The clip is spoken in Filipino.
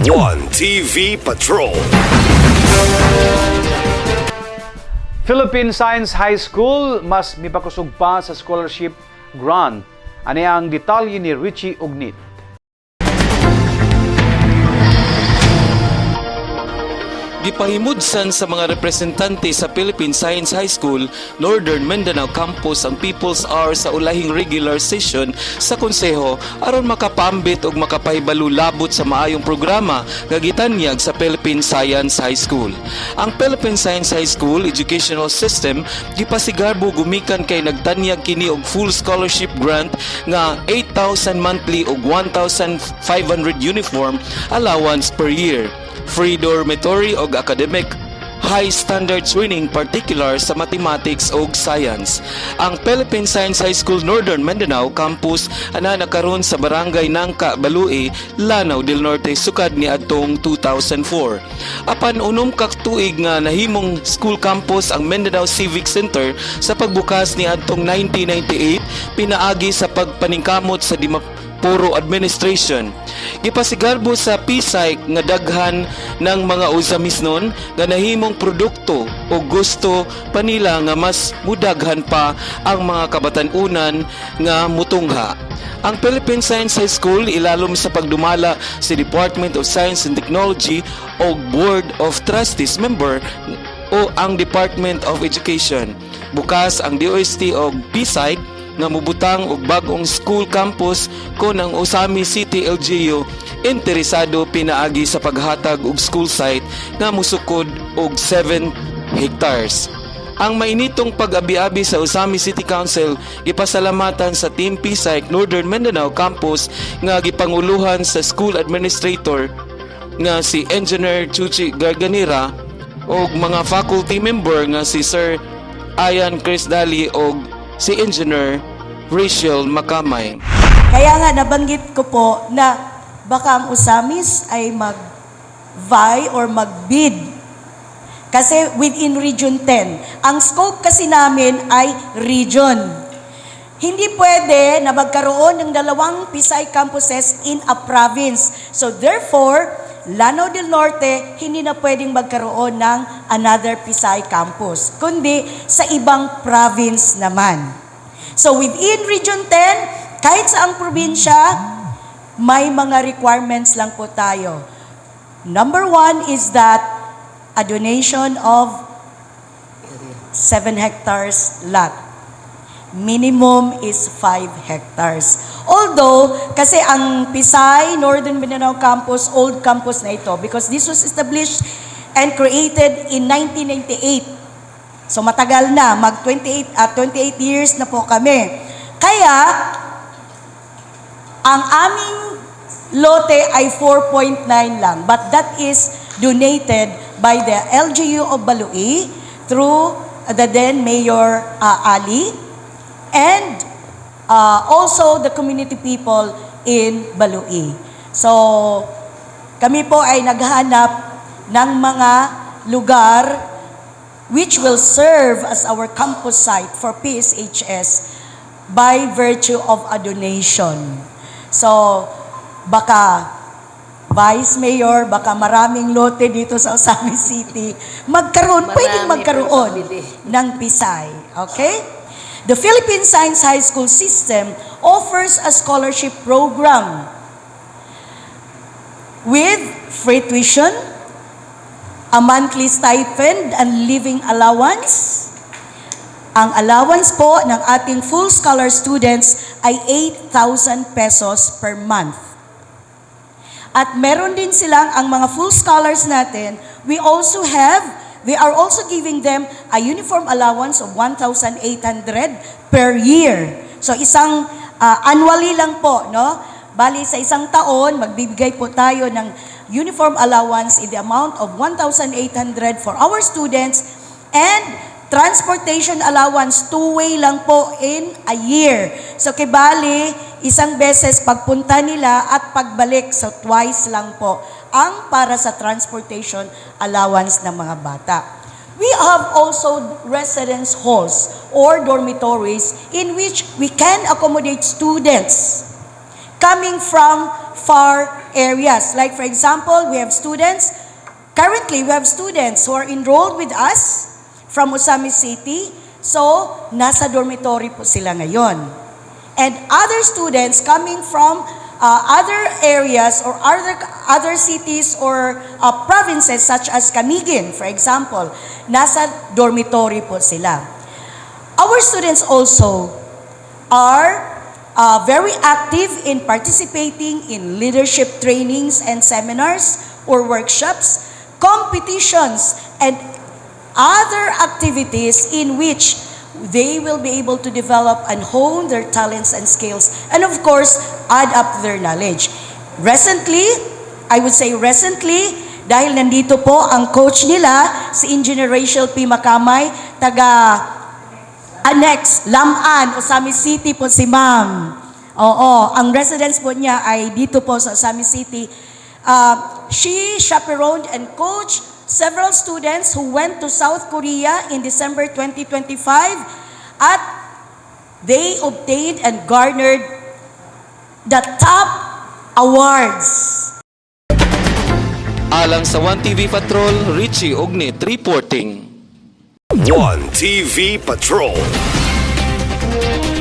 One TV Patrol. Philippine Science High School mas mipakusog pa sa scholarship grant. Ano ang detalye ni Richie Ugnit? Gipahimudsan sa mga representante sa Philippine Science High School, Northern Mindanao Campus ang People's Hour sa ulahing regular session sa konseho aron makapambit og makapahibalo labot sa maayong programa nga gitanyag sa Philippine Science High School. Ang Philippine Science High School Educational System gipasigarbo gumikan kay nagtanyag kini og full scholarship grant nga 8,000 monthly og 1,500 uniform allowance per year, free dormitory og academic high standard training particular sa mathematics ug science. Ang Philippine Science High School Northern Mindanao Campus ana nakaron sa barangay Nangka, Balue, Lanao del Norte sukad ni adtong 2004. Apan unom ka tuig nga nahimong school campus ang Mindanao Civic Center sa pagbukas ni adtong 1998 pinaagi sa pagpaningkamot sa puro administration. Gipasigarbo sa PSYC nga daghan ng mga usamisnon nga nahimong produkto o gusto panila nga mas mudaghan pa ang mga kabatan-unan nga mutungha. Ang Philippine Science High School ilalom sa pagdumala sa Department of Science and Technology o Board of Trustees member o ang Department of Education. Bukas ang DOST o PSYC nga mubutang og bag-ong school campus kon ang Usami City LGU interesado pinaagi sa paghatag og school site nga musukod og 7 hectares. Ang mainitong pag-abi-abi sa Usami City Council gipasalamatan sa Team PSYC Northern Mindanao Campus nga gipanguluhan sa school administrator nga si Engineer Chuchi Garganira og mga faculty member nga si Sir Ayan Crisdali og si Engineer Rachel Makamay. Kaya nga nabanggit ko po na baka ang Usamis ay mag-vie or mag-bid. Kasi within Region 10. Ang scope kasi namin ay region. Hindi pwede na magkaroon ng dalawang PSI campuses in a province. So therefore, Lanao del Norte, hindi na pwedeng magkaroon ng another PSI campus, kundi sa ibang province naman. So within Region 10, kahit sa ang probinsya, may mga requirements lang po tayo. Number 1 is that a donation of 7 hectares lot. Minimum is 5 hectares. Although, kasi ang PSI, Northern Mindanao Campus, old campus na ito, because this was established and created in 1998. So matagal na, 28 years na po kami. Kaya, ang aming lote ay 4.9 lang, but that is donated by the LGU of Balue through the then Mayor Ali, and also the community people in Balue. So, kami po ay naghahanap ng mga lugar which will serve as our campus site for PSHS by virtue of a donation. So, baka Vice Mayor, baka maraming lote dito sa Usami City, pwedeng magkaroon ng PSI. Okay? The Philippine Science High School system offers a scholarship program with free tuition, a monthly stipend and living allowance. Ang allowance po ng ating full scholar students ay 8,000 pesos per month. At meron din silang ang mga full scholars natin, we are also giving them a uniform allowance of 1,800 per year. So isang annually lang po, no? Bali sa isang taon, magbibigay po tayo ng uniform allowance in the amount of 1,800 for our students, and transportation allowance 2-way lang po in a year. So kibali, isang beses pagpunta nila at pagbalik, so twice lang po ang para sa transportation allowance ng mga bata. We have also residence halls or dormitories in which we can accommodate students coming from far areas. Like for example, currently we have students who are enrolled with us from Osamis City. So, nasa dormitory po sila ngayon. And other students coming from other areas or other cities or provinces such as Camiguin, for example, nasa dormitory po sila. Our students also are very active in participating in leadership trainings and seminars or workshops, competitions, and other activities in which they will be able to develop and hone their talents and skills, and of course, add up their knowledge. Recently, dahil nandito po ang coach nila, si Engineer Rachel P. Macamay, taga-Annex, Laman, Osamis City po si ma'am. Oo, ang residence po niya ay dito po sa Osamis City. She chaperoned and coached several students who went to South Korea in December 2025 at they obtained and garnered the top awards. Alang sa 1TV Patrol, Richie Ognit reporting. 1TV Patrol.